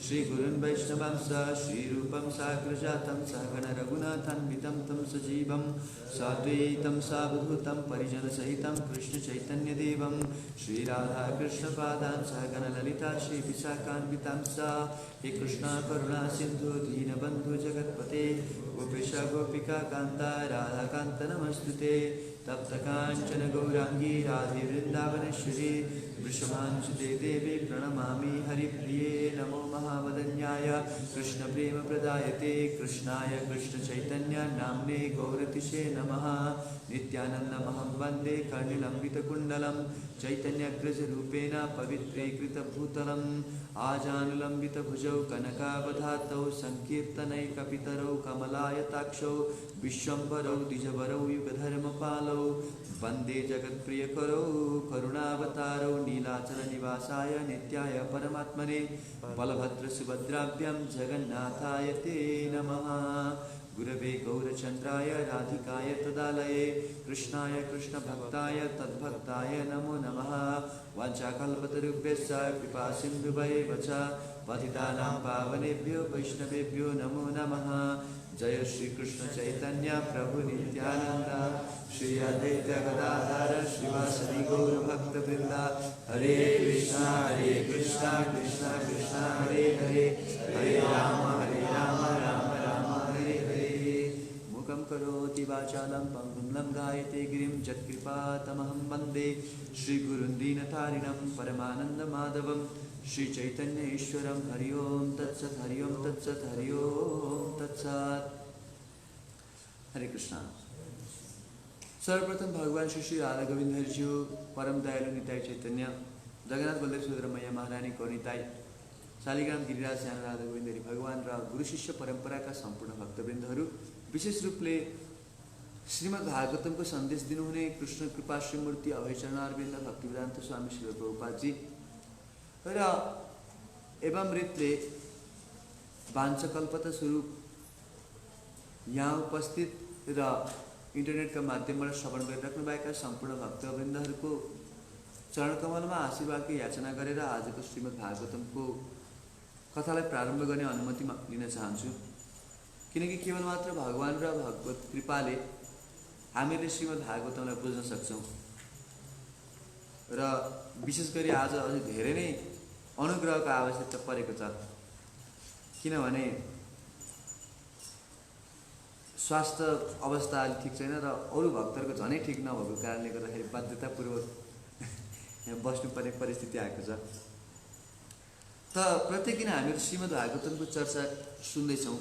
श्रीगुरुन् वैष्णवांश्च श्रीरूपं साग्रजातं सहगण रघुनाथान्वितं तं सजीवं साद्वैतं सावधूतं परिजनसहितं कृष्णचैतन्यदेवं श्रीराधाकृष्णपादान् सहगण ललिता श्रीविशाखान्वितांश्च हे कृष्णा करुणा सिन्धु दीनबन्धु जगत्पते गोपेश गोपिका कान्ता राधाकान्त नमस्तुते तप्त काञ्चन गौराङ्गी राधे वृन्दावनेश्वरी वृषभानुसुते देवी प्रणमामि हरिप्रिये नमो महावदन्याय कृष्णप्रेमप्रदायते कृष्णाय कृष्णचैतन्य नाम्ने गौरतिशे नमः नित्यानन्दमहं वन्दे कर्णिलम्बितकुण्डलं चैतन्यग्रजरूपेण पवित्रीकृतभूतलम् आजानुलम्बितभुजौ कनकावधातौ सङ्कीर्तनैकपितरौ कमलायताक्षौ विश्वम्भरौ द्विजवरौ युगधर्मपालौ वन्दे जगत्प्रियकरौ करुणावतारौ नीलाचलनिवासाय नित्याय परमात्मने बलभद्रसुभद्राभ्यां जगन्नाथाय ते नमः गुरवे गौरचन्द्राय राधिकाय तदालये कृष्णाय कृष्णभक्ताय तद्भक्ताय नमो नमः वाञ्छाकल्पतरुभ्यश्च कृपासिन्धुभ्येव च पतितानां पावनेभ्यो वैष्णवेभ्यो नमो नमः जय श्री कृष्ण चैतन्य प्रभु नित्यानंद श्री अद्वैत गदाधर श्रीवासदि गौर भक्तवृंद हरे कृष्णा कृष्णा कृष्णा हरे हरे हरे राम राम राम हरे हरे मुखं करोति वाचालं पंगुं लंघयते गिरिं यत्कृपातमहं वन्दे श्रीगुरुं दीनतारिणं परमानन्दमाधवं श्री चैतन्य ईश्वरं हरि ओम तत्सत् हरि ओम तत्सत् हरि ओम तत्सत्। हरे कृष्णा। सर्वप्रथम भगवान श्री श्री राधा गोविंद हरिज्यू परम दयालु निताई चैतन्य जगन्नाथ बलदेव सुभद्रा मैया महारानी को निताई शालिग्राम गिरिराज श्याम राधा गोविंद हरि भगवान र गुरु शिष्य परंपरा का संपूर्ण भक्तवृन्दहरू विशेष रूपले श्रीमद् भागवतम को संदेश दिनुहुने कृष्ण कृपा श्रीमूर्ति अभयचरणारविन्द भक्तिवेदान्त स्वामी श्री प्रभुपाद जी र एवं रीतले वाञ्छकल्पता स्वरूप यहाँ उपस्थित र इंटरनेट का माध्यमबाट श्रवण गरिराख्नुभएका सम्पूर्ण भक्तवृन्दहरूको चरणकमलमा आशीर्वादको याचना गरेर आजको श्रीमद् भागवतमको कथालाई प्रारम्भ गर्ने अनुमति लिन चाहन्छु किनकि केवल मात्र भगवान र भगवत कृपाले हामीले श्रीमद् भागवतमलाई बुझ्न सक्छौं र विशेष गरी आज अझै धेरै नै अनुग्रहको आवश्यकता परेको छ किनभने स्वास्थ्य अवस्था अलि ठीक छैन र अरु भक्तहरुको झनै ठीक नभएको कारणले गर्दाखेरि बाध्यतापूर्वक यहाँ बस्नुपर्ने परिस्थिति आएको छ। त प्रत्येक दिन हामीहरू श्रीमद् भागवतमको चर्चा सुन्दै छौं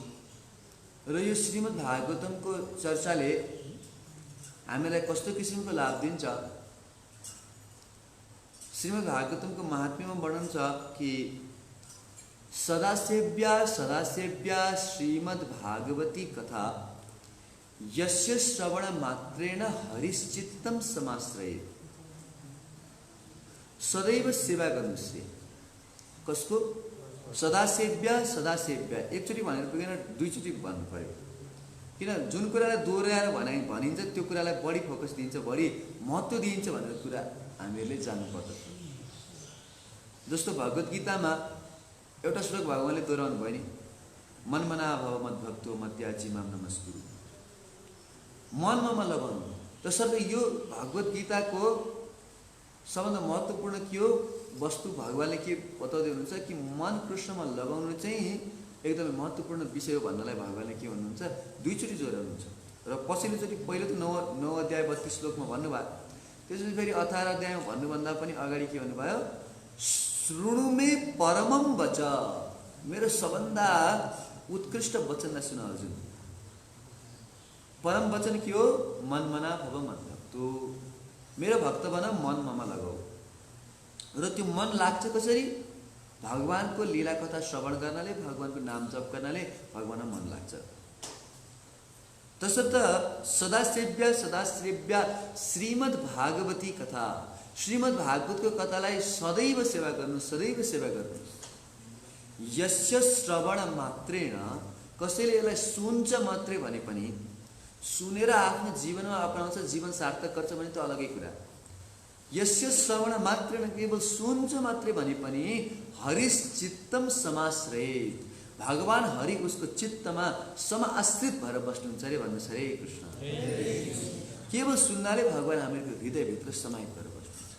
र यो श्रीमद् भागवतमको चर्चाले हामीलाई कस्तो किसिमको लाभ दिन्छ। श्रीमद् भागवतमको महात्म्यमा वर्णन छ कि सदासेव्या श्रीमद् भागवती कथा यस्य श्रवण मात्रेण हरिश्चित्तं समाश्रयेत् सदैव सेवा गर्नुस् रे। कसको? सदासेव्या एकचोटि भनेर पुगेन दुईचोटि भन्नु पर्यो किन जुन कुरालाई दोहोर्याएर भनिन्छ त्यो कुरालाई बढी फोकस दिन्छ बढी महत्त्व दिइन्छ भनेर कुरा हामीले जान्नुपर्छ। जस्तो भगवत गीतामा एउटा श्लोक भगवानले दोहोऱ्याउनु भयो नि मनमना भव मद्भक्तो मत्याजी माम नमस्कुरु मनमा लगाउनु। तसर्थ यो भगवत गीताको सबभन्दा महत्त्वपूर्ण के हो वस्तु भगवानले के बताउँदै हुनुहुन्छ कि मन कृष्णमा लगाउनु चाहिँ एकदमै महत्त्वपूर्ण विषय हो भन्नलाई भगवानले के भन्नुहुन्छ दुईचोटि जोड्नुहुन्छ र पछिल्लोचोटि पहिलो त 9 अध्याय 32 श्लोकमा भन्नुभयो त्यसपछि फेरि 18 अध्यायमा भन्नुभन्दा पनि अगाडि के भन्नुभयो शृणुमे परमं वच मेरो सबभन्दा उत्कृष्ट वचनलाई सुन अर्जुन। परम वचन के हो मनमना भव मद्भक्तो मेरो भक्त बन मन ममा लगाऊ र त्यो मन लाग्छ कसरी भगवानको लीला कथा श्रवण गर्नाले भगवानको नाम जप गर्नाले भगवानमा मन लाग्छ। तसर्थ सदासेव्या श्रीमद् भागवती कथा श्रीमद् भागवतको कथालाई सदैव सेवा गर्नु यस्य श्रवण मात्रेण कसैले यसलाई सुन्छ मात्रै भने पनि सुनेर आफ्नो जीवनमा अपनाउँछ जीवन सार्थक गर्छ भने त अलगै कुरा। यस्य श्रवण मात्रेण केवल सुन्छ मात्रै भने पनि हरिश चित्तम समाश्रयेत, भगवान हरि उसको चित्तमा समाश्रित भएर बस्नुहुन्छ अरे भन्नुहोस् हरे कृष्ण। केवल सुन्नाले भगवान हामीहरूको हृदयभित्र समाहित भएर बस्नुहुन्छ।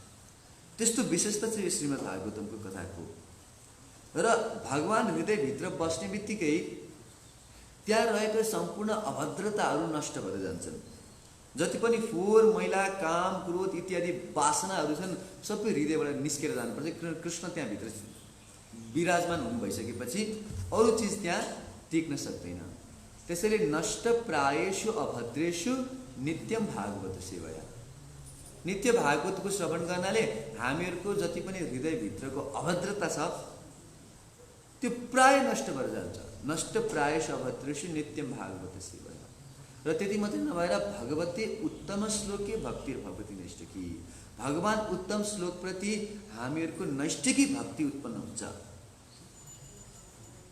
त्यस्तो विशेषता चाहिँ यो श्रीमद् भागवतमको कथाको। र भगवान हृदयभित्र बस्ने बित्तिकै त्यहाँ रहेको सम्पूर्ण अभद्रताहरू नष्ट भएर जान्छन्। जति पनि फोहोर मैला काम क्रोध इत्यादि वासनाहरू छन् सबै हृदयबाट निस्केर जानुपर्छ। कृष्ण त्यहाँभित्र विराजमान हुनु भइसकेपछि अरू चिज त्यहाँ टिक्न सक्दैन। त्यसैले नष्ट प्रायेषु अभद्रेषु नित्यम भागवत सेवया, नित्य भागवतको श्रवण गर्नाले हामीहरूको जति पनि हृदयभित्रको अभद्रता छ त्यो प्राय नष्ट भएर जान्छ। नष्ट प्रायेषु अभद्रेषु नित्यम भागवत सेवया। र त्यति मात्रै नभएर भगवते उत्तम श्लोके भक्ति भगवती नैष्ठिकी, भगवान उत्तम श्लोकप्रति हामीहरूको नैष्ठिकी भक्ति उत्पन्न हुन्छ।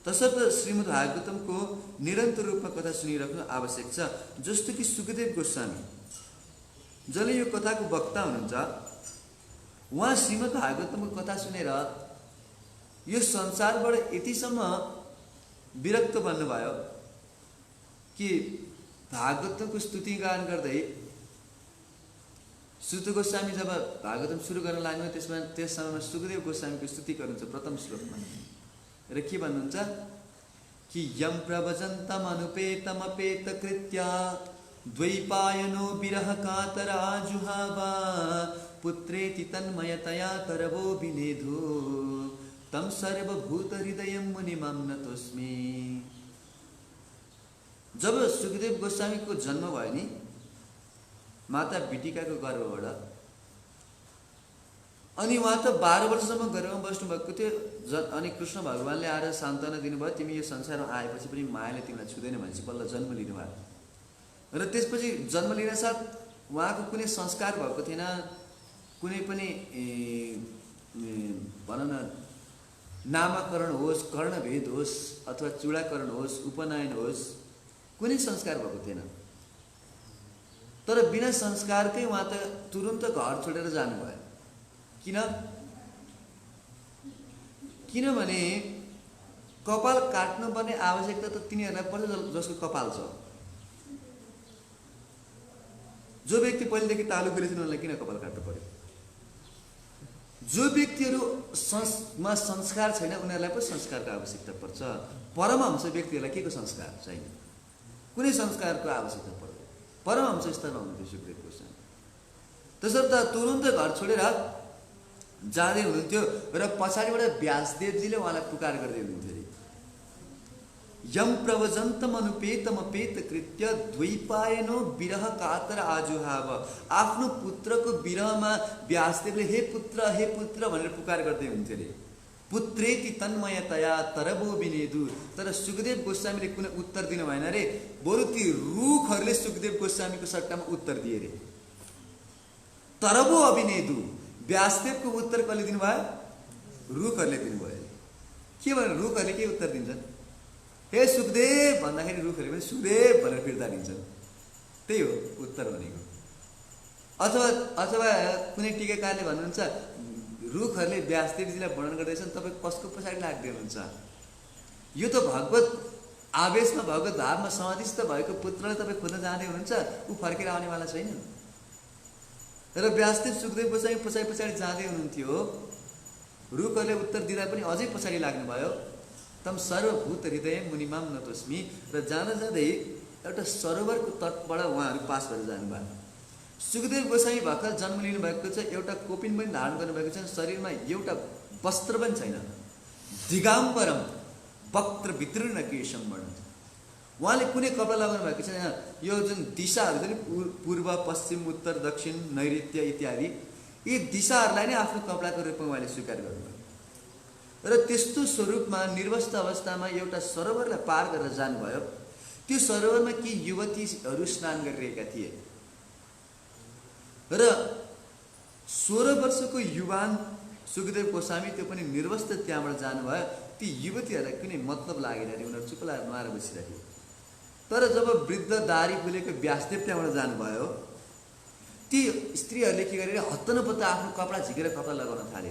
तसर्थ श्रीमद् भागवतमको निरन्तर रूपमा कथा सुनिराख्नु आवश्यक छ। जस्तो कि सुखदेव गोस्वामी जसले यो कथाको वक्ता हुनुहुन्छ, उहाँ श्रीमद् भागवतमको कथा सुनेर यो संसारबाट यतिसम्म विरक्त बन्नुभयो कि भागवतमको स्तुति गान गर्दै सुत गोस्वामी जब भागवतम सुरु गर्न लाग्नु त्यस समयमा सुखदेव गोस्वामीको स्तुति गर्नुहुन्छ प्रथम श्लोकमा। र के भन्नुहुन्छ कि यम प्रवचन्तम अनुपेतम अपेत कृत्य द्वैपायनो विरह कातर आजुहावा पुत्रेति तन्मयतया तरवो विनेधो तम सर्वभूत हृदयं मुनिमं नतोस्मि। जब सुखदेव गोस्वामीको जन्म भयो नि माता बिटिकाको गर्भबाट, अनि उहाँ त 12 वर्षसम्म गर्भमा बस्नु भएको थियो। अनि कृष्ण भगवानले आएर सान्त्वना दिनुभयो, तिमी यो संसारमा आएपछि पनि मायाले तिमीलाई छुँदैन भनेपछि बल्ल जन्म लिनुभयो। र त्यसपछि जन्म लिन साथ उहाँको कुनै संस्कार भएको थिएन, कुनै पनि भनौँ न नामकरण होस्, कर्णभेद होस् अथवा चूडाकरण होस्, उपनयन होस्, कुनै संस्कार भएको थिएन। तर बिना संस्कारकै उहाँ त तुरुन्त घर छोडेर जानुभयो। किनभने कपाल काट्नुपर्ने आवश्यकता त तिनीहरूलाई पर्छ जसको कपाल छ। जो व्यक्ति पहिलेदेखि तालु गरेछन् उनीहरूलाई किन कपाल काट्नु पर्यो? जो व्यक्तिहरूमा संस्कार छैन उनीहरूलाई पनि संस्कारको आवश्यकता पर्छ। परमहंस व्यक्तिहरूलाई के को संस्कार छैन, कुनै संस्कारको आवश्यकता पर्दैन। परमहंस स्तरमा हुनुहुन्थ्यो सुखदेव गोस्वामी। त्यसर्थ तुरुन्त घर छोडेर जाँदै हुनुहुन्थ्यो र पछाडिबाट व्यासदेवजीले उहाँलाई पुकार गर्दै हुनुहुन्थ्यो। यम प्रवचन्तम अनुपेतम अपेत कृत्य द्वैपायनो विरह कातर आजुहाव। आफ्नो पुत्रको विरहमा व्यासदेवले हे पुत्र भनेर पुकार गर्दै हुन्थ्यो अरे। पुत्रेति तन्मयतया तरबो विनेदु। तर सुखदेव गोस्वामीले कुनै उत्तर दिनु भएन अरे, बरु ती रुखहरूले सुखदेव गोस्वामीको सट्टामा उत्तर दिए अरे। तरबो अभिनेदु। व्यासदेवको उत्तर कसले दिनुभयो? रुखहरूले दिनुभयो। के भनेर रुखहरूले के उत्तर दिन्छन्? हे सुखदेव भन्दाखेरि रुखहरूले पनि सुखदेव भनेर फिर्ता दिन्छन्। त्यही हो उत्तर भनेको। अथवा कुनै टीकाकारले भन्नुहुन्छ रुखहरूले व्यासदेवजीलाई वर्णन गर्दैछन्, तपाईँ कसको पछाडि लाग्दै हुनुहुन्छ? यो त भगवत आवेशमा भगवत भावमा समाधिस्थ भएको पुत्रलाई तपाईँ खोज्न जाँदै हुनुहुन्छ, ऊ फर्केर आउनेवाला छैन। र व्यासदेव सुखदेव गोस्वामी पछाडि जाँदै हुनुहुन्थ्यो। रुखहरूले उत्तर दिँदा पनि अझै पछाडि लाग्नुभयो। तम सर्वभूत हृदय मुनिमाम नतोस्मि। र जाँदै एउटा सरोवरको तटबाट उहाँहरू पास भएर जानुभयो। सुखदेव गोस्वामी भर्खर जन्म लिनु भएको छ, एउटा कोपिन पनि धारण गर्नुभएको छ, शरीरमा एउटा वस्त्र पनि छैन। दिगाम्बरम वक्त्र वितीर्ण केशम भन्छ। उहाँले कुनै कपडा लगाउनु भएको छैन। यो जुन दिशाहरू छ नि पूर्व पश्चिम उत्तर दक्षिण नैऋत्य इत्यादि, यी दिशाहरूलाई नै आफ्नो कपडाको रूपमा उहाँले स्वीकार गर्नुभयो। र त्यस्तो स्वरूपमा निर्वस्त्र अवस्थामा एउटा सरोवरलाई पार गरेर जानुभयो। त्यो सरोवरमा के युवतीहरू स्नान गरिरहेका थिए र 16 वर्षको युवान सुखदेव गोस्वामी त्यो पनि निर्वस्त्र त्यहाँबाट जानुभयो। ती युवतीहरूलाई कुनै मतलब लागेन अरे, उनीहरू चुप लागेर नुहाएर बसिरहेको। तर जब वृद्ध दारी फुलेको व्यासदेव त्यहाँबाट जानुभयो, ती स्त्रीहरूले के गरे? हत्तनपत्त आफ्नो कपडा झिकेर कपडा लगाउन थाले।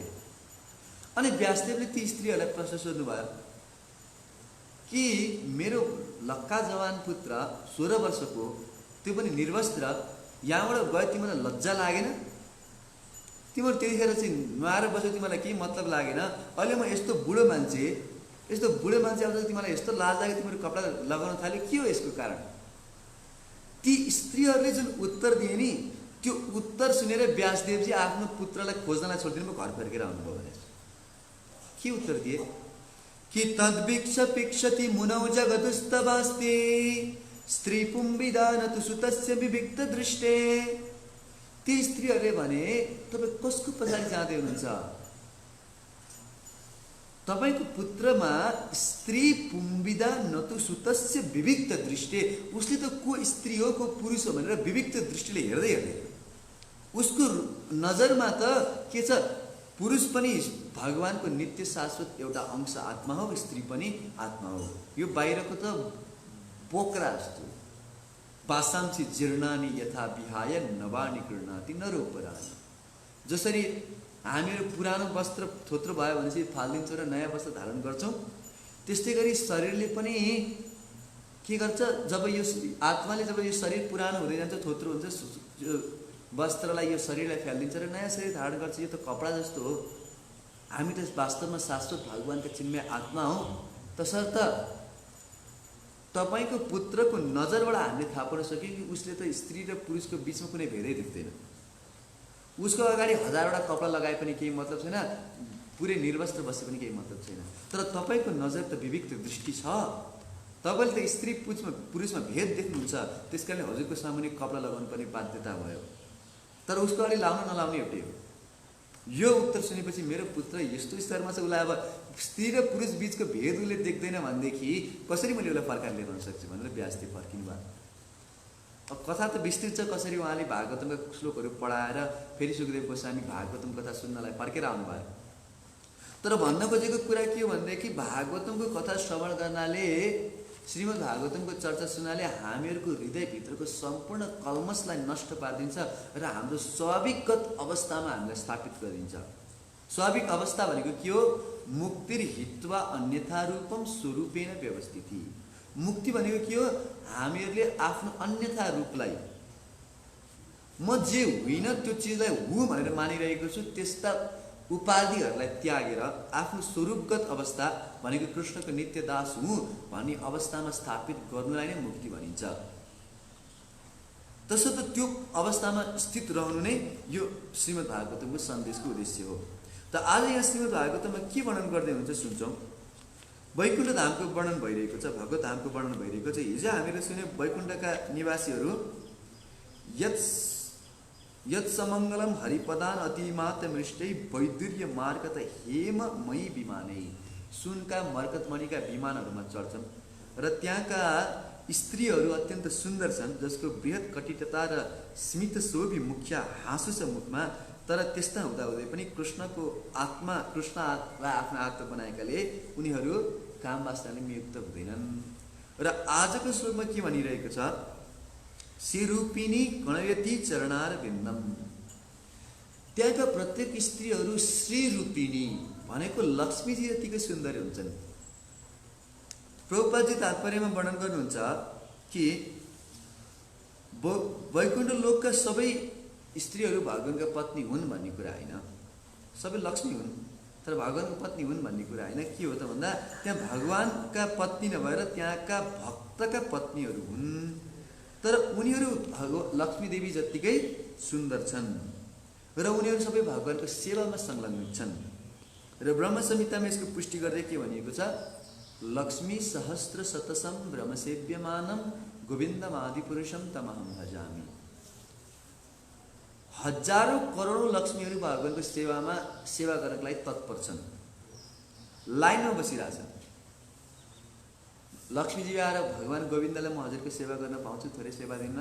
अनि व्यासदेवले ती स्त्रीहरूलाई प्रश्न सोध्नुभयो कि मेरो लक्का जवान पुत्र 16 वर्षको, त्यो पनि निर्वस्त्र, यहाँबाट गयो, तिमीलाई लज्जा लागेन? तिमीहरू त्यतिखेर चाहिँ नुहाएर बस्यो, तिमीलाई केही मतलब लागेन? अहिले म यस्तो बुढो मान्छे आउँदा तिमीलाई यस्तो लाज लाग्यो, तिमीहरू कपडा लगाउन थाल्यो, के हो यसको कारण? ती स्त्रीहरूले जुन उत्तर दिए नि, त्यो उत्तर सुनेर व्यासदेवजी आफ्नो पुत्रलाई खोज्नलाई छोडिदिनु, घर फर्केर आउनुभयो भने के उत्तर दिए कि तद्भिक्ष पिक्षति मुनौ जगदुस्तवास्ते स्त्री पुंविदान तु सुतस्य विविक्त दृष्टे। ती स्त्रीहरूले भने तपाईँ कसको पछाडि जाँदै हुनुहुन्छ? तपाईको पुत्रमा स्त्री पुंविदा नतु सुतस्य विविक्त दृष्टि, उसले त को स्त्री हो को पुरुष हो भनेर विविक्त दृष्टिले हेर्दै उसको नजरमा त के छ, पुरुष पनि भगवानको नित्य शाश्वत एउटा अंश आत्मा हो, स्त्री पनि आत्मा हो। यो बाहिरको त बोक्रा जस्तो, पासांसी जीर्णानि यथा विहाय नवानि गृह्णाति नरोपराणि। जसरी हामीहरू पुरानो वस्त्र थोत्रो भयो भनेपछि फालिदिन्छौँ र नयाँ वस्त्र धारण गर्छौँ, त्यस्तै गरी शरीरले पनि के गर्छ, जब यो आत्माले जब यो शरीर पुरानो हुँदै जान्छ, थोत्रो हुन्छ, वस्त्रलाई यो शरीरलाई फ्यालिदिन्छ र नयाँ शरीर धारण गर्छ। यो त कपडा जस्तो हो। हामी त वास्तवमा शाश्वत भगवानका चिन्मय आत्मा हौ। तसर्थ तपाईको पुत्रको नजरबाट हामीले थाहा पाउन सक्यौँ कि उसले त स्त्री र पुरुषको बिचमा कुनै भेदै देख्दैन। उसको अगाडि हजारवटा कपडा लगाए पनि केही मतलब छैन, पुरै निर्वस्त्र बसे पनि केही मतलब छैन। तर तपाईको नजर त विविक्त दृष्टि छ। तपाईले त स्त्री पुरुषमा भेद देख्नुहुन्छ, त्यसकारणले हजुरको सामुन्ने कपडा लगाउनु पर्ने बाध्यता भयो। तर उसको अगाडि लाउन नलाउने एउटै हो। यो उत्तर सुनेपछि मेरो पुत्र यस्तो स्तरमा छ, उसलाई अब स्त्री र पुरुष बीचको भेद उसले देख्दैन भनेदेखि कसरी मैले उसलाई फर्काएर लिएर आउन सक्छु भनेर व्यासदेव फर्किनु भयो। अब कथा त विस्तृत छ, कसरी उहाँले भागवतमका श्लोकहरू पढाएर फेरि सुखदेव गोस्वामी भागवतम कथा सुन्नलाई फर्केर आउनुभयो। तर भन्न खोजेको कुरा के हो भनेदेखि भागवतमको कथा श्रवण गर्नाले, श्रीमद् भागवतमको चर्चा सुन्नाले हामीहरूको हृदयभित्रको सम्पूर्ण कल्मसलाई नष्ट पारिदिन्छ र हाम्रो स्वाभाविकगत अवस्थामा हामीलाई स्थापित गरिदिन्छ। स्वाभाविक अवस्था भनेको के हो? मुक्तिर हित्वा अन्यथा रूपम स्वरूपेण व्यवस्थिति। मुक्ति भनेको के हो? हामीहरूले आफ्नो अन्यथा रूपलाई, म जे होइन त्यो चिजलाई हु भनेर मानिरहेको छु, त्यस्ता उपाधिहरूलाई त्यागेर आफ्नो स्वरूपगत अवस्था भनेको कृष्णको नित्य दास हुँ भन्ने अवस्थामा स्थापित गर्नुलाई नै मुक्ति भनिन्छ। तसर्थ त्यो अवस्थामा स्थित रहनु नै यो श्रीमद् भागवतमको सन्देशको उद्देश्य हो। त आज यहाँ श्रीमद् भागवतममा के वर्णन गर्दै हुनुहुन्छ सुन्छौँ। वैकुण्ठ धामको वर्णन भइरहेको छ, भगवत धामको वर्णन भइरहेको छ। हिजो हामीले सुन्यौँ वैकुण्ठका निवासीहरू यत् समङ्गलम हरिपदान अतिमात मृष्टै वैदुर्य मार्गत हेम मयी विमानै। सुनका मर्कतमणिका विमानहरूमा चढ्छन् र त्यहाँका स्त्रीहरू अत्यन्त सुन्दर छन्, जसको बृहत कटिटता र स्मित शोभी मुख्य हाँसो छ मुखमा। तर त्यस्ता हुँदाहुँदै पनि कृष्णको आत्मा, कृष्णलाई आफ्नो आत्मा बनाएकाले उनीहरू काम वासनाले नियुक्त हुँदैनन्। र आजको श्लोकमा के भनिरहेको छ? श्रीरूपिणी गणयति चरणार बिन्दम। त्यहाँका प्रत्येक स्त्रीहरू श्रीरूपिणी भनेको लक्ष्मीजी जतिकै सुन्दर हुन्छन्। प्रभुपादजी तात्पर्यमा वर्णन गर्नुहुन्छ कि वैकुण्ठ लोकका सबै स्त्रीहरू भगवानका पत्नी हुन् भन्ने कुरा होइन, सबै लक्ष्मी हुन् तर भगवानको पत्नी हुन् भन्ने कुरा होइन। के हो त भन्दा त्यहाँ भगवानका पत्नी नभएर त्यहाँका भक्तका पत्नीहरू हुन्, तर उनीहरू लक्ष्मी देवी जत्तिकै सुन्दर छन् र उनीहरू सबै भगवानको सेवामा संलग्न छन्। र ब्रह्म संहितामा यसको पुष्टि गर्दै के भनिएको छ? लक्ष्मी सहस्त्र शतसम ब्रह्मसेव्यमानम गोविन्दम आदिपुरुषम तमहम भजामि। हजारौं करोडौं लक्ष्मीहरू भगवानको सेवा गर्नको लागि तत्पर छन्, लाइनमा बसिरहेछन्। लक्ष्मीजी आएर भगवान गोविन्दलाई म हजुरको सेवा गर्न पाउँछु, थोरै सेवा दिन्न,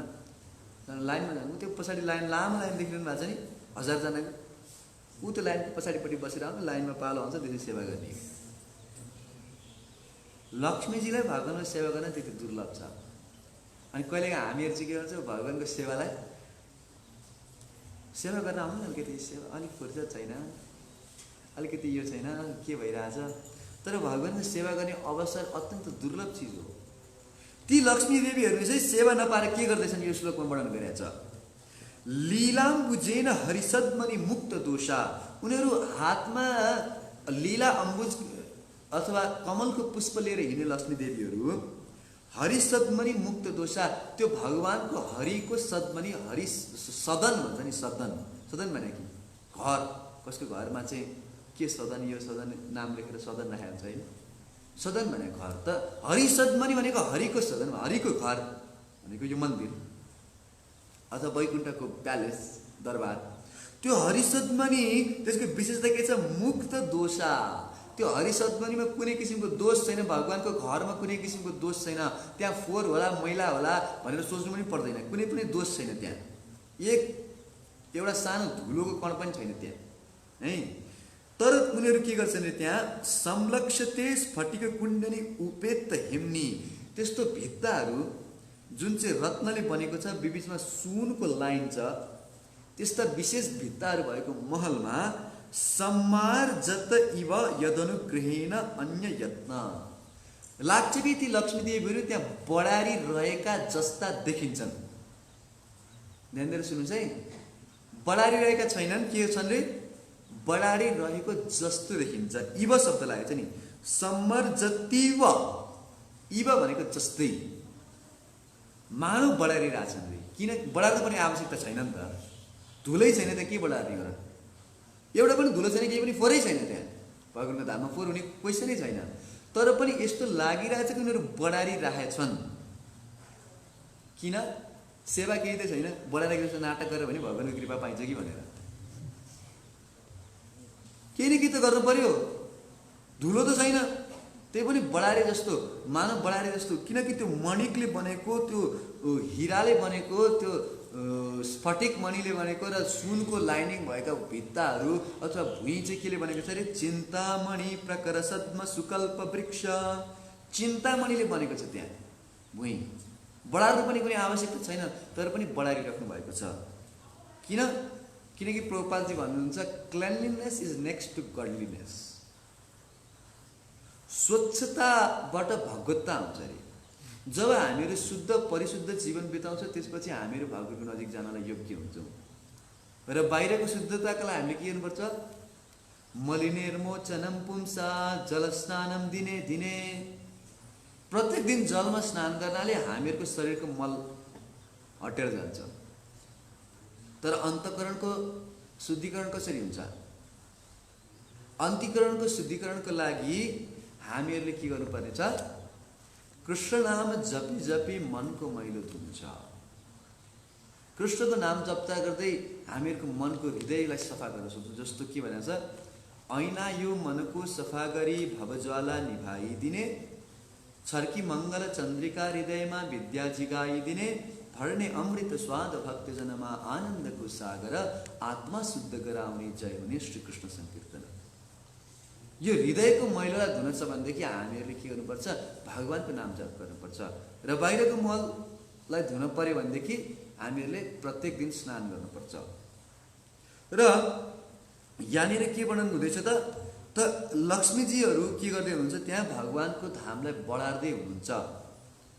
लाइनमा जानु। त्यो पछाडि लाइन, लामो लाइन देखिरहनु भएको छ नि, 1000 जनाको। ऊ त्यो लाइनको पछाडिपट्टि बसेर आउँछ, लाइनमा पालो आउँछ, त्यसरी सेवा गर्ने। लक्ष्मीजीलाई भगवानको सेवा गर्न त्यति दुर्लभ छ। अनि कहिलेका हामीहरू चाहिँ के गर्छौँ? भगवानको सेवा गर्न आउनु न, अलिकति सेवा अलिक फुर्सद छैन, अलिकति यो छैन के भइरहेछ। तर भगवानको सेवा गर्ने अवसर अत्यन्त दुर्लभ चिज हो। ती लक्ष्मी देवीहरूले चाहिँ सेवा नपाएर के गर्दैछन् यो श्लोकमा वर्णन गरिरहेछ। लीलाम्बुजेन हरिसद्मनि मुक्त दोषा, उनीहरू हातमा लीला अम्बुज अथवा कमलको पुष्प लिएर हिँड्ने लक्ष्मी देवीहरू हरिसद्मनि मुक्त दोषा, त्यो भगवानको हरिको सद्मनि, हरि सदन भन्छ नि, सदन सदन भने कि घर, कसको घरमा चाहिँ के सदन, यो सदन नाम लेखेर सदन राखेको हुन्छ होइन, सदन भने घर। त हरिसद्मनि भनेको हरिको सदन, हरिको घर भनेको यो मन्दिर अथवा वैकुण्ठको प्यालेस दरबार। त्यो हरिसद्मनि त्यसको विशेषता के छ? मुक्त दोषा। त्यो हरिसद्मनिमा कुनै किसिमको दोष छैन, भगवानको घरमा कुनै किसिमको दोष छैन। त्यहाँ फोहोर होला मैला होला भनेर सोच्नु पनि पर्दैन, कुनै पनि दोष छैन त्यहाँ। एउटा सानो धुलोको कण पनि छैन त्यहाँ है। तर उनीहरू के गर्छन् त्यहाँ संलक्षते स्फटिक कुण्डनी उपेत हेम्नी, त्यस्तो भित्ताहरू जुन चाहिँ रत्नले बनेको छ, बीचमा सुनको लाइन छ, त्यस्ता विशेष भित्ताहरू भएको महलमा सम्मार्जत इव यदनुग्रहेण अन्य यत्न, लाग्छ कि ती लक्ष्मी देवीहरू त्यहाँ बढारी रहेका जस्ता देखिन्छन्। ध्यान दिएर सुन्नुहोस् है, बढारी रहेका छैनन्, के छन् रे? बढारी रहेको जस्तो देखिन्छ। इव शब्द लागेको छ नि, सम्मर्जतिव, इव भनेको जस्तै, मानव बढारी रहेछन् रे। किन बढार्नु पर्ने आवश्यकता छैन नि त, धुलै छैन त्यहाँ, के बढार्ने गर? एउटा पनि धुलो छैन, केही पनि फोहोरै छैन त्यहाँ। भगवानको धाममा फोहोर हुने क्वेसनै छैन। तर पनि यस्तो लागिरहेछ कि उनीहरू बढारी राखेछन्। किन? सेवा केही त छैन, बढारेको जस्तो नाटक गरेर भने भगवानको कृपा पाइन्छ कि भनेर केही न केही त गर्नु पर्यो। धुलो त छैन, त्यही पनि बढारे जस्तो, मानव बढारे जस्तो। किनकि त्यो मणिकले बनेको, त्यो हिराले बनेको, त्यो स्फटिक मणिले बनेको र सुनको लाइनिङ भएका भित्ताहरू अथवा भुइँ चाहिँ केले बनेको छ अरे? चिन्तामणि प्रकर सद्म सुकल्प वृक्ष, चिन्तामणिले बनेको छ त्यहाँ भुइँ। बढार्नु पनि कुनै आवश्यकता छैन, तर पनि बढारिराख्नु भएको छ। किनकि प्रभुपादजी भन्नुहुन्छ क्लेनलीनेस इज नेक्स्ट टु गडलीनेस। स्वच्छताबाट भगवत्ता आउँछ अरे। जब हामीहरू शुद्ध परिशुद्ध जीवन बिताउँछौँ त्यसपछि हामीहरू भगवानको नजिक जानलाई योग्य हुन्छौँ। र बाहिरको शुद्धताको लागि हामीले के गर्नुपर्छ? मलिनेर्मोचनम पुंसा जलस्नानम दिने दिने, प्रत्येक दिन जलमा स्नान गर्नाले हामीहरूको शरीरको मल हटेर जान्छ। तर अन्तःकरणको शुद्धिकरण कसरी हुन्छ? अन्तःकरणको शुद्धिकरणको लागि हामीहरूले के गर्नुपर्नेछ? कृष्ण नाम जपी जपी मनको मैलो धुन्छ। कृष्णको नाम जप्ता गर्दै हामीहरूको मनको हृदयलाई सफा गर्न सक्छौँ। जस्तो के भनेको छ? ऐना यो मनको सफा गरी भवज्वाला निभाइदिने, छर्की मङ्गल चन्द्रिका हृदयमा विद्या जिगाइदिने, भर्ने अमृत स्वाद भक्तजनमा आनन्दको सागर, आत्मा शुद्ध गराउने जय हुने श्रीकृष्ण सङ्कीर्तन। यो हृदयको मैलोलाई धुन छ भनेदेखि हामीहरूले के गर्नुपर्छ? भगवानको नाम जप गर्नुपर्छ। र बाहिरको मललाई धुन पर्यो भनेदेखि हामीहरूले प्रत्येक दिन स्नान गर्नुपर्छ। र यहाँनिर के वर्णन हुँदैछ त लक्ष्मीजीहरू के गर्दै हुनुहुन्छ? त्यहाँ भगवानको धामलाई बढार्दै हुनुहुन्छ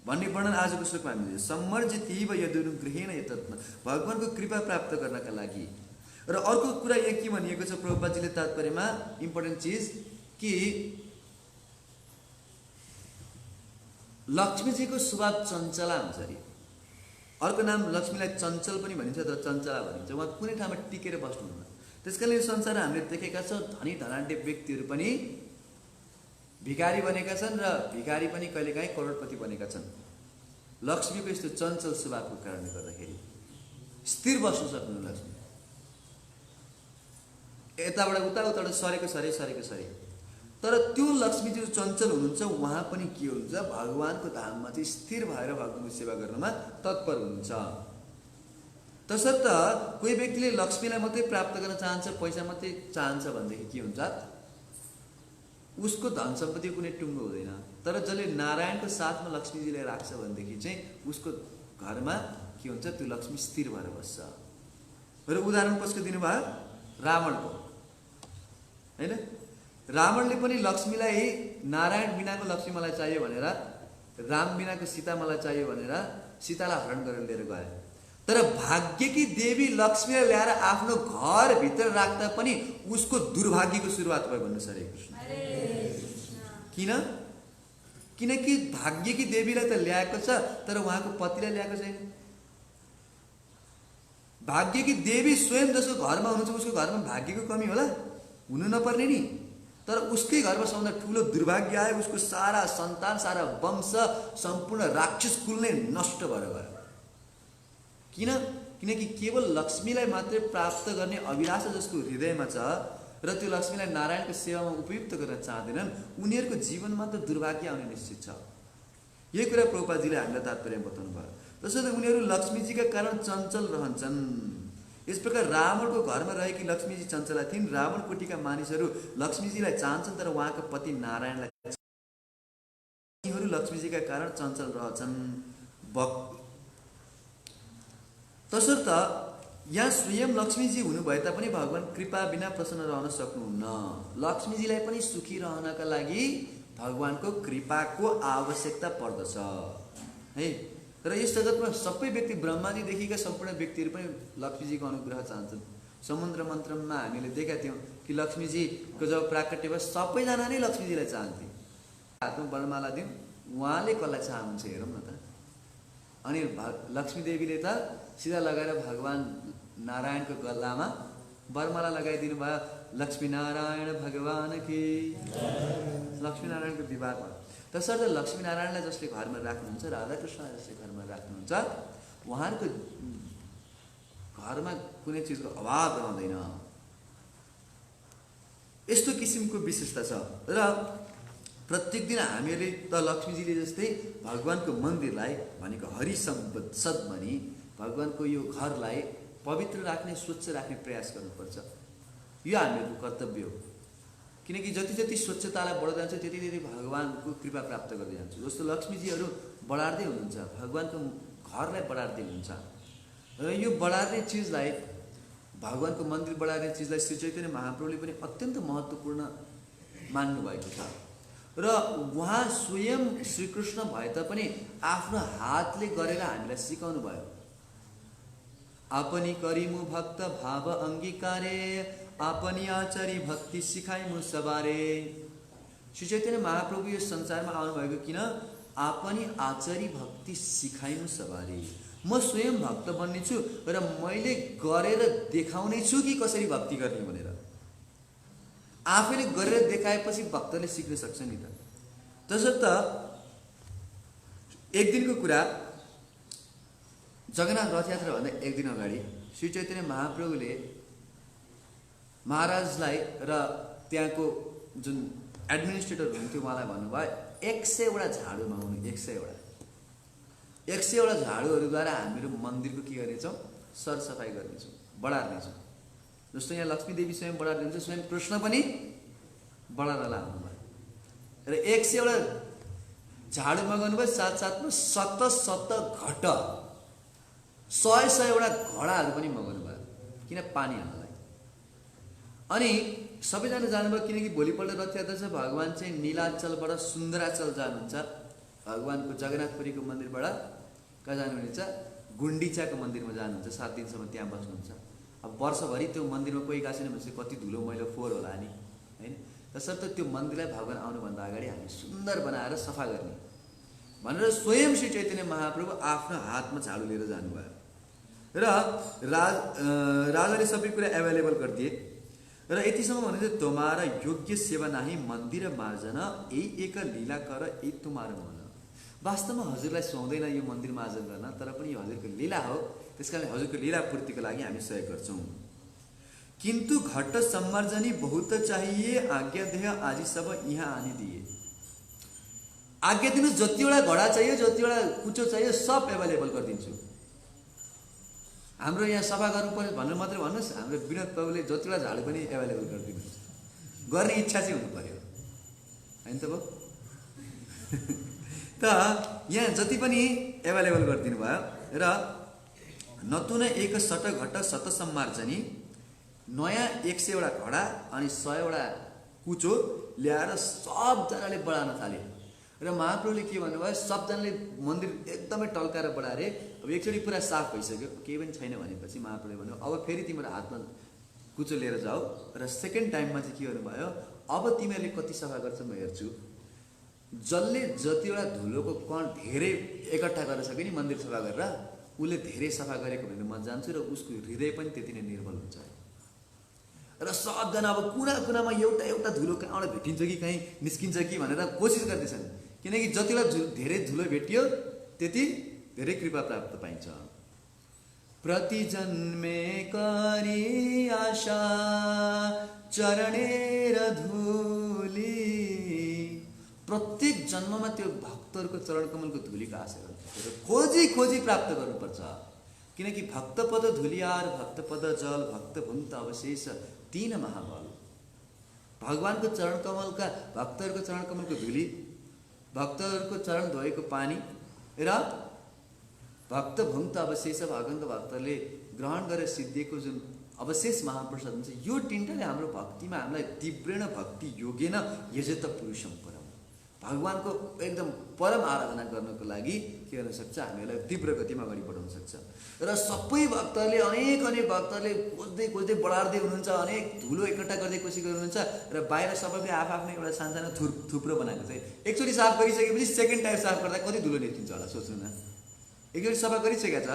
भन्ने वर्णन आजको श्लोकमा हामीले सम्मर्जितीव यदनुग्रहेण यतत्न, भगवानको कृपा प्राप्त गर्नका लागि। र अर्को कुरा यहाँ के भनिएको छ प्रभुपादजीले तात्पर्यमा, इम्पोर्टेन्ट चिज कि लक्ष्मीजीको स्वभाव चञ्चला हुन्छ अरे। अर्को नाम लक्ष्मीलाई चञ्चल पनि भनिन्छ तर चञ्चला भनिन्छ। उहाँ कुनै ठाउँमा टिकेर बस्नुहुन्न। त्यसकारणले यो संसारमा हामीले देखेका छौँ धनी धनाढ्य व्यक्तिहरू पनि भिखारी बनेका छन् र भिखारी पनि कहिलेकाहीँ करोडपति बनेका छन्। लक्ष्मीको यस्तो चञ्चल स्वभावको कारणले गर्दाखेरि स्थिर बस्नु सक्नु लक्ष्मी, यताबाट उता उताबाट सरेको सरे। तर त्यो लक्ष्मी जो चञ्चल हुनुहुन्छ उहाँ पनि के हुन्छ? भगवानको धाममा चाहिँ स्थिर भएर भगवानको सेवा गर्नमा तत्पर हुनुहुन्छ। तसर्थ कोही व्यक्तिले लक्ष्मीलाई मात्रै प्राप्त गर्न चाहन्छ, पैसा मात्रै चाहन्छ भनेदेखि के हुन्छ? उसको धन सम्पत्ति कुनै टुङ्गो हुँदैन। तर जसले नारायणको साथमा लक्ष्मीजीलाई राख्छ भनेदेखि चाहिँ उसको घरमा के हुन्छ? त्यो लक्ष्मी स्थिर भएर बस्छ। र उदाहरण कसको दिनुभयो? रावणको। हैन। रावणले पनि लक्ष्मीलाई नारायण बिनाको लक्ष्मी मलाई चाहियो भनेर, राम बिनाको सीता मलाई चाहियो भनेर सीतालाई हरण गरेर लिएर गए। तर भाग्यकी देवी लक्ष्मीलाई ल्याएर आफ्नो घरभित्र राख्दा पनि उसको दुर्भाग्यको सुरुवात भयो भन्नु हरे कृष्ण। किन? किनकि भाग्यकी देवीलाई त ल्याएको छ तर उहाँको पतिलाई ल्याएको छैन। भाग्यकी देवी स्वयं जसको घरमा हुनुहुन्छ उसको घरमा भाग्यको कमी होला? हुनु नपर्ने नि। तर उसकै घरमा सबभन्दा ठुलो दुर्भाग्य आयो, उसको सारा सन्तान, सारा वंश, सम्पूर्ण राक्षस कुल नै नष्ट भएर गयो। किन? किनकि केवल लक्ष्मीलाई मात्रै प्राप्त गर्ने अभिलाषा जसको हृदयमा छ र त्यो लक्ष्मीलाई नारायणको सेवामा उपयुक्त गर्न चाहँदैनन्, उनीहरूको जीवनमा त दुर्भाग्य आउने निश्चित छ। यही कुरा प्रभुपादजीले हामीलाई तात्पर्य बताउनु भयो। त्यसैले उनीहरू लक्ष्मीजीका कारण चञ्चल रहन्छन्। यस प्रकार रावणको घरमा रहेकी लक्ष्मीजी चञ्चला थिइन्। रावण कोटिका मानिसहरू लक्ष्मीजीलाई चाहन्छन् तर उहाँको पति नारायणलाई लक्ष्मीजीका कारण चञ्चल रहन्छन्। तसर्थ यहाँ स्वयं लक्ष्मीजी हुनुभए तापनि भगवान कृपा बिना प्रसन्न रहन सक्नुहुन्न। लक्ष्मीजीलाई पनि सुखी रहनका लागि भगवानको कृपाको आवश्यकता पर्दछ है। र यस जगतमा सबै व्यक्ति, ब्रह्माजीदेखिका सम्पूर्ण व्यक्तिहरू पनि लक्ष्मीजीको अनुग्रह चाहन्छन्। समुद्र मन्त्रमा हामीले देखेका थियौँ कि लक्ष्मीजीको जब प्राकट्य भयो सबैजना नै लक्ष्मीजीलाई चाहन्थे। हातमा वरमाला दिउँ, उहाँले कसलाई चाहनुहुन्छ हेरौँ न त। अनि लक्ष्मी देवीले त सिधा लगाएर भगवान नारायणको गल्लामा वरमाला लगाइदिनु भयो। लक्ष्मी नारायण भगवान की, लक्ष्मी नारायणको विवाह भयो। तसर्थ लक्ष्मी नारायणलाई जसले घरमा राख्नुहुन्छ, राधाकृष्णलाई जसले घरमा राख्नुहुन्छ, उहाँहरूको घरमा कुनै चिजको अभाव रहँदैन। यस्तो किसिमको विशेषता छ। र प्रत्येक दिन हामीहरूले त लक्ष्मीजीले जस्तै भगवानको मन्दिरलाई भनेको हरिसम्पद भनी भगवानको यो घरलाई पवित्र राख्ने, स्वच्छ राख्ने प्रयास गर्नुपर्छ। यो हामीहरूको कर्तव्य हो। किनकि जति जति स्वच्छतालाई बढाउँदै जान्छ त्यति त्यति भगवानको कृपा प्राप्त गर्दै जान्छ। जस्तो लक्ष्मीजीहरू बढार्दै हुनुहुन्छ, भगवानको घरलाई बढार्दै हुनुहुन्छ। र यो बढार्ने चिजलाई, भगवानको मन्दिर बढार्ने चिजलाई श्री चैतन्य महाप्रभुले पनि अत्यन्त महत्त्वपूर्ण मान्नुभएको छ। र उहाँ स्वयं श्रीकृष्ण भए तापनि आफ्नो हातले गरेर हामीलाई सिकाउनु भयो। आपनी करिमु भक्त भाव अंगीकारे, आपनी आचरी भक्ति सिखाइमु सबारे। श्री चैतन्य महाप्रभु यो संसारमा आउनुभएको किन? आपनी आचरी भक्ति सिखाइमु सबारे। म स्वयं भक्त बन्ने छु र मैले गरेर देखाउने छु कि कसरी भक्ति गर्ने भनेर। आफैले गरेर देखाएपछि भक्तले सिक्न सक्छ नि त। तसर्थ एक दिनको कुरा, जगन्नाथ रथ यात्रा भन्दा एक दिन अगाडि श्री चैतन्य महाप्रभुले महाराजलाई र त्यहाँको जुन एडमिनिस्ट्रेटर हुनुहुन्थ्यो उहाँलाई भन्नुभयो 100वटा झाडु माग्नु। 100वटा झाडुहरूद्वारा हामीहरू मन्दिरको के गर्नेछौँ? सरसफाइ गर्नेछौँ, बढार्नेछौँ। जस्तो यहाँ लक्ष्मी देवी स्वयं बढार्नुहुन्छ, स्वयं कृष्ण पनि बढार्न लाग्नुभयो। र 100वटा झाडु मगाउनु भयो, साथसाथमा 7 घट 100वटा घडाहरू पनि मगाउनु भयो। किन? पानी हाल्नलाई। अनि सबैजना जानुभयो किनकि भोलिपल्ट रथ यात्रा छ। भगवान चाहिँ नीलाचलबाट सुन्दराचल जानुहुन्छ। भगवानको जगन्नाथपुरीको मन्दिरबाट कहाँ जानुहुनेछ? गुन्डिचाको मन्दिरमा जानुहुन्छ। 7 दिनसम्म त्यहाँ बस्नुहुन्छ। अब वर्षभरि त्यो मन्दिरमा कोही गएको छैन भनेपछि कति धुलो मैलो फोहोर होला नि, होइन? तसर्थ त्यो मन्दिरलाई भगवान आउनुभन्दा अगाडि हामी सुन्दर बनाएर सफा गर्ने भनेर स्वयं श्री चैतन्य महाप्रभु आफ्नो हातमा झाडु लिएर जानुभयो। र राजाले सबै कुरा एभाइलेबल गरिदिए। र यतिसम्म भन्नुहुन्छ तुम्हारा योग्य सेवा नाही मन्दिर मार्जन, यही एक लीला कर यही तुम्हारो मन। वास्तवमा हजुरलाई सुहाउँदैन यो मन्दिर मार्जन गर्न, तर पनि यो हजुरको लीला हो। त्यसकारण हजुरको लीला पूर्तिको लागि हामी सहयोग गर्छौँ। किन्तु घट सम्मार्जनी बहुत चाहिए, आज्ञा देह आदि सब यहाँ आनी दिए। आज्ञा दिनु, जतिवटा घडा चाहियो, जतिवटा कुचो चाहियो सब एभाइलेबल गरिदिन्छु। हाम्रो यहाँ सफा गर्नु पर्यो भनेर मात्रै भन्नुहोस्, हाम्रो विनोद बाबुले जतिवटा झाडु पनि एभाइलेबल गरिदिनुहुन्छ। गर्ने इच्छा चाहिँ हुनु पर्यो, होइन त बाबु? त यहाँ जति पनि एभाइलेबल गरिदिनु भयो। र नतुन एक सट घट सत सम्मार्जनी, नयाँ 100वटा घडा अनि 100वटा कुचो ल्याएर सबजनाले बढाउन थाले। र महाप्रभुले के भन्नुभयो, सबजनाले मन्दिर एकदमै टल्काएर बढाए। अब एकचोटि पुरा साफ भइसक्यो, केही पनि छैन भनेपछि महाप्रभुले भन्नुभयो अब फेरि तिम्रो हातमा कुचो लिएर जाऊ। र सेकेन्ड टाइममा चाहिँ के गर्नुभयो, अब तिमीहरूले कति सफा गर्छ म हेर्छु। जसले जतिवटा धुलोको कण धेरै एकट्ठा गर्न सक्यो नि मन्दिर सफा गरेर, उसले धेरै सफा गरेको भनेर म जान्छु र उसको हृदय पनि त्यति नै निर्मल हुन्छ। र सबजना अब कुना कुनामा एउटा एउटा धुलो कहाँबाट भेटिन्छ कि कहीँ निस्किन्छ कि भनेर कोसिस गर्दैछन्, किनकि जतिवटा धेरै धुलो भेटियो त्यति धेरै कृपा प्राप्त पाइन्छ। प्रति जन्मे करी आशा चरणेर धुली, प्रत्येक जन्ममा त्यो भक्तहरूको चरण कमलको धुलीको आशा गर्नुपर्छ, खोजी खोजी प्राप्त गर्नुपर्छ। किनकि भक्तपद धुलियार भक्तपद जल भक्त भुक्त अवशेष तीन महाबल। भगवानको चरण कमलका भक्तहरूको चरण कमलको धुली, भक्तहरूको चरण धोएको पानी र भक्त भुक्त अवशेष भगवानको भक्तले ग्रहण गरेर सिद्धिएको जुन अवशेष महाप्रसाद हुन्छ, यो तिनटाले हाम्रो भक्तिमा हामीलाई तीव्रेण भक्ति योगेन यजेत पुरुषम परम, भगवानको एकदम परम आराधना गर्नको लागि के गर्न सक्छ, हामीलाई तीव्र गतिमा अगाडि बढाउन सक्छ। र सबै भक्तहरूले अनेक भक्तहरूले खोज्दै खोज्दै बढार्दै हुनुहुन्छ, अनेक धुलो एकट्ठा गर्दै कोसिस गर्नुहुन्छ। र बाहिर सबैले आफआफ्नो एउटा सानसानो थुप्रो बनाएको छ। एकचोटि साफ गरिसकेपछि सेकेन्ड टाइम साफ गर्दा कति धुलो निस्किन्छ होला सोच्नु न। एकचोटि सफा गरिसकेको छ,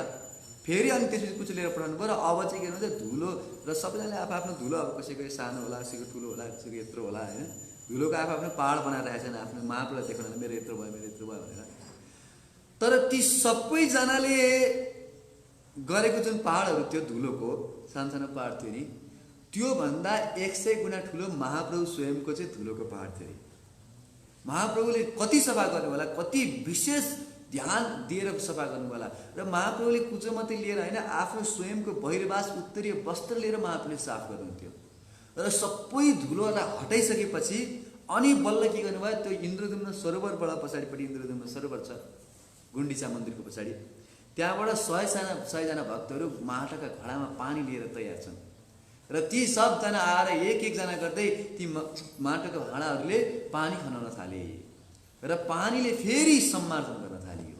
फेरि अनि त्यसपछि कुचो लिएर पठाउनु भयो। र अब चाहिँ के हुन्छ, धुलो र सबैजनाले आफआफ्नो धुलो, अब कसैको सानो होला, कसैको ठुलो होला, कसैको यत्रो होला, होइन, धुलोको आफआफ्नो पहाड बनाएर राखेको छन्, आफ्नो महाप्रभुलाई देखाउन मेरो यत्रो भयो मेरो यत्रो भयो भनेर। तर ती सबैजनाले गरेको जुन पहाडहरू थियो धुलोको, सानसानो पहाड थियो नि, त्योभन्दा 100 गुणा ठुलो महाप्रभु स्वयंको चाहिँ धुलोको पहाड थियो। महाप्रभुले कति सफा गर्नु होला, कति विशेष ध्यान दिएर सफा गर्नु होला। र महाप्रभुले कुचो मात्रै लिएर होइन, आफ्नो स्वयंको बहिर्वास उत्तरीय वस्त्र लिएर महाप्रभुले साफ गर्नुहुन्थ्यो। र सबै धुलोलाई हटाइसकेपछि अनि बल्ल के गर्नुभयो, त्यो इन्द्रद्युम्न सरोवरबाट पछाडिपट्टि इन्द्रद्युम्न सरोवर छ गुण्डिचा मन्दिरको पछाडि, त्यहाँबाट 100जना भक्तहरू माटाका घडामा पानी लिएर तयार छन्। र ती सबजना आएर एक एकजना गर्दै ती माटाको भाँडाहरूले पानी खनाउन थाले। र पानीले फेरि सम्मार्जन गर्न थालियो।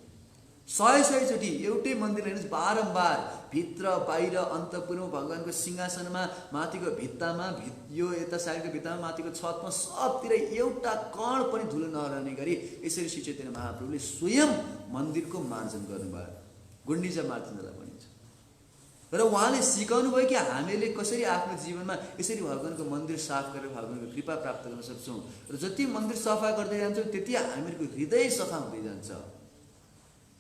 100 चोटि एउटै मन्दिरले हेर्नुहोस्, बारम्बार भित्र बाहिर अन्तपुरमा भगवानको सिंहासनमा, माथिको भित्तामा, यो यता साइडको भित्तामा, माथिको छतमा, सबतिर एउटा कण पनि धुलो नहराउने गरी यसरी श्री चैतन्य महाप्रभुले स्वयं मन्दिरको मार्जन गर्नुभयो। गुण्डिचा मार्जन जसलाई भनिन्छ। र उहाँले सिकाउनु भयो कि हामीले कसरी आफ्नो जीवनमा यसरी भगवानको मन्दिर साफ गरेर भगवानको कृपा प्राप्त गर्न सक्छौँ। र जति मन्दिर सफा गर्दै जान्छौँ त्यति हामीहरूको हृदय सफा हुँदै जान्छ।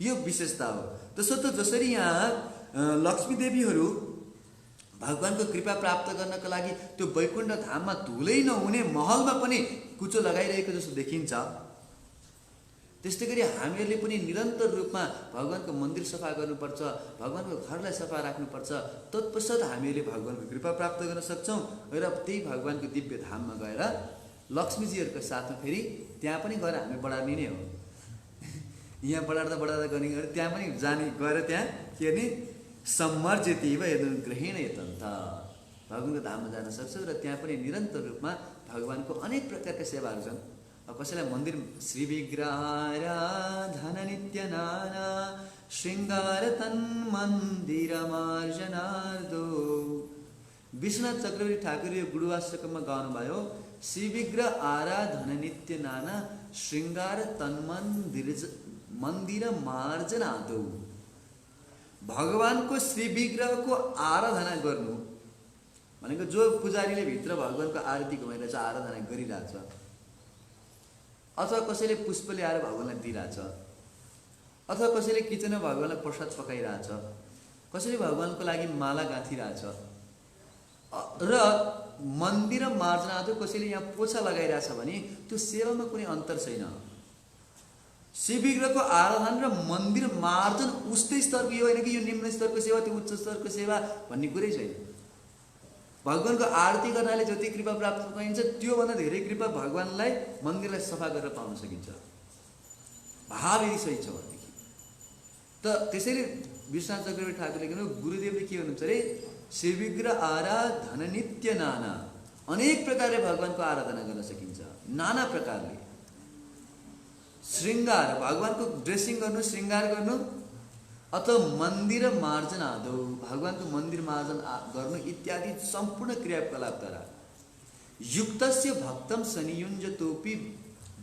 यो विशेषता हो। त्यसर्थ जसरी यहाँ लक्ष्मी देवीहरू भगवानको कृपा प्राप्त गर्नको लागि त्यो वैकुण्ठ धाममा धुलै नहुने महलमा पनि कुचो लगाइरहेको जस्तो देखिन्छ, त्यस्तै गरी हामीहरूले पनि निरन्तर रूपमा भगवानको मन्दिर सफा गर्नुपर्छ, भगवानको घरलाई सफा राख्नुपर्छ। तत्पश्चात हामीले भगवानको कृपा प्राप्त गर्न सक्छौँ। र त्यही भगवानको दिव्य धाममा गएर लक्ष्मीजीहरूको साथमा फेरि त्यहाँ पनि गएर हामी बढार्ने नै हो। यहाँ बढार्दा गर्ने गएर त्यहाँ पनि जाने गएर त्यहाँ के गर्ने, सम्मर्जितीव यदनुग्रहेण यतन्त, भगवानको धाममा जान सक्छौँ। र त्यहाँ पनि निरन्तर रूपमा भगवानको अनेक प्रकारका सेवाहरू छन्। कसैलाई मन्दिर श्री विग्रहाराधन नित्य नाना श्रृङ्गार तन्मन्दिर मार्जनार्दो, विश्वनाथ चक्रवर्ती ठाकुर यो गुरुवाष्टकमा गाउनुभयो, श्री विग्रह आराधन नित्य नाना श्रृङ्गार तन्मन्दिर मार्जनार्दो। भगवानको श्री विग्रहको आराधना गर्नु भनेको जो पुजारीले भित्र भगवानको आरती घुमाइरहेछ, आराधना गरिरहेछ, अथवा कसैले पुष्प ल्याएर भगवानलाई दिइरहेछ, अथवा कसैले किचनमा भगवानलाई प्रसाद पकाइरहेछ, कसैले भगवानको लागि माला गाँथिरहेछ, र मन्दिर मार्जना अथवा कसैले यहाँ पोछा लगाइरहेछ भने त्यो सेवामा कुनै अन्तर छैन। शिव विग्रहको आराधना र मन्दिर मार्जन उस्तै स्तरको यो होइन कि यो निम्न स्तरको सेवा त्यो उच्च स्तरको सेवा भन्ने कुरै छैन। भगवानको आरती गर्नाले जति कृपा प्राप्त पाइन्छ त्योभन्दा धेरै कृपा भगवानलाई मन्दिरलाई सफा गरेर पाउन सकिन्छ, भाव यदि सही छ भनेदेखि। त त्यसैले विश्वनाथ चक्रवर्ती ठाकुरले गुरुदेवले के भन्नुहुन्छ अरे, शिव विग्रह आराधन नित्य नाना, अनेक प्रकारले भगवानको आराधना गर्न सकिन्छ, नाना प्रकारले। श्रृङ्गार, भगवानको ड्रेसिङ गर्नु, श्रृङ्गार गर्नु, अथवा मन्दिर मार्जन आदौ, भगवानको मन्दिर मार्जन गर्नु इत्यादि सम्पूर्ण क्रियाकलापद्वारा युक्तस्य भक्तम संयुञ्जतोपि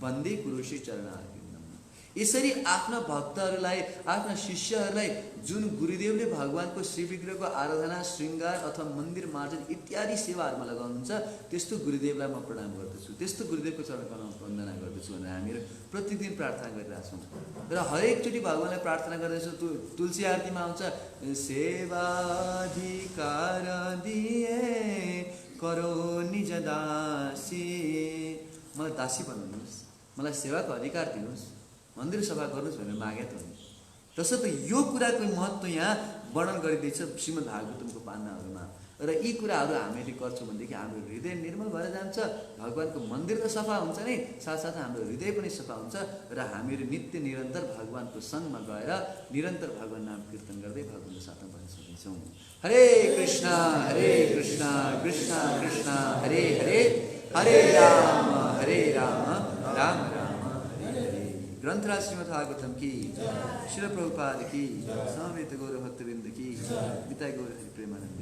वन्दे कुरुषे चरणारविन्दम। यसरी आफ्ना भक्तहरूलाई, आफ्ना शिष्यहरूलाई जुन गुरुदेवले भगवानको श्री विग्रहको आराधना, श्रृङ्गार अथवा मन्दिर मार्जन इत्यादि सेवाहरूमा लगाउनुहुन्छ, त्यस्तो गुरुदेवलाई म प्रणाम गर्दछु, त्यस्तो गुरुदेवको चरणमा वन्दना गर्दछु भनेर हामीहरू प्रतिदिन प्रार्थना गरिरहेको छौँ। र हरेकचोटि भगवानलाई प्रार्थना गर्दैछौँ। तुलसी आरतीमा आउँछ, सेवाधिकार दिए करो निज दासी, मलाई दासी बनाउनुहोस्, मलाई सेवाको अधिकार दिनुहोस्, मन्दिर सफा गर्नुहोस् भनेर मागे त हो। तसर्थ यो कुराको महत्त्व यहाँ वर्णन गरिँदैछ श्रीमद् भागवतमको पानाहरूमा। र यी कुराहरू हामीले गर्छौँ भनेदेखि हाम्रो हृदय निर्मल भएर जान्छ, भगवानको मन्दिर त सफा हुन्छ नै, साथसाथै हाम्रो हृदय पनि सफा हुन्छ र हामीहरू नित्य निरन्तर भगवानको सङ्गमा गएर निरन्तर भगवान नाम कीर्तन गर्दै भगवानको साथमा बन्न सक्नेछौँ। हरे कृष्ण कृष्ण कृष्ण हरे हरे, हरे राम राम राम हरे हरे। ग्रंथराज श्रीमद् भागवतम की, श्रील प्रभुपाद की, समेत गौर भक्तवृंद की, निताय गौर हरि प्रेमानंद।